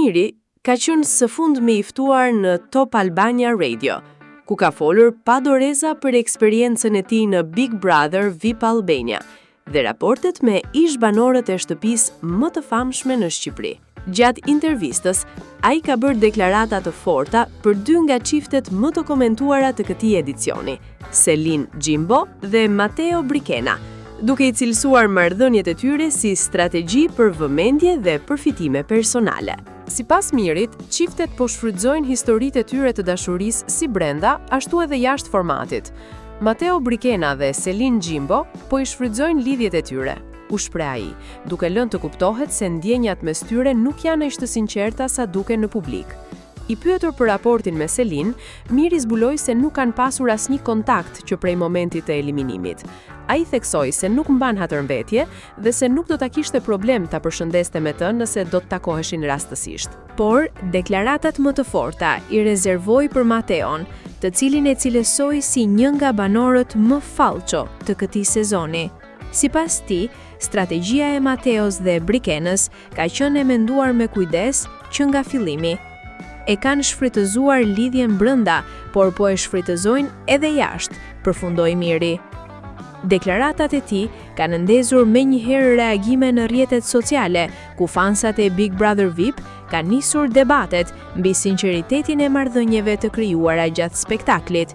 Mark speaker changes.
Speaker 1: Miri ka qenë së fundmi i ftuar në Top Albania Radio, ku ka folur pa doreza për eksperiencën e tij në Big Brother VIP Albania dhe raportet me ish-banorët e shtëpisë më të famshme në Shqipëri. Gjatë intervistës, ai ka bërë deklarata të forta për dy nga çiftet më të komentuara të këtij edicioni, Selin Gjimbo dhe Mateo Brikena, duke i cilësuar marrëdhëniet e tyre si strategji për vëmendje dhe përfitime personale. Sipas Mirit, çiftet po shfrytëzojnë historitë e tyre të dashurisë si brenda, ashtu edhe jashtë formatit. Mateo Brikena dhe Selin Gjimbo po i shfrytëzojnë lidhjet e tyre, u shpreh ai, duke lënë të kuptohet se ndjenjat mes tyre nuk janë aq të sinqerta sa duken në publik. I pyetur për raportin me Selin, Miri zbuloi se nuk kanë pasur asnjë kontakt që prej momentit të eliminimit. Ai theksoi se nuk mban hatërmbetje dhe se nuk do ta kishte problem ta përshëndeste me të nëse do të takoheshin rastësisht. Por, deklaratat më të forta i rezervoi për Mateon, të cilin e cilësoi si një nga banorët më falço të këtij sezoni. Sipas tij, strategjia e Mateos dhe Brikenës ka qenë e menduar me kujdes që nga fillimi. E kanë shfrytëzuar lidhjen brenda, por po e shfrytëzojnë edhe jashtë, përfundoi Miri. Deklaratat e tij kanë ndezur menjëherë reagime në rrjetet sociale, ku fansat e Big Brother VIP kanë nisur debatet mbi sinqeritetin e marrëdhënieve të krijuara gjatë spektaklit.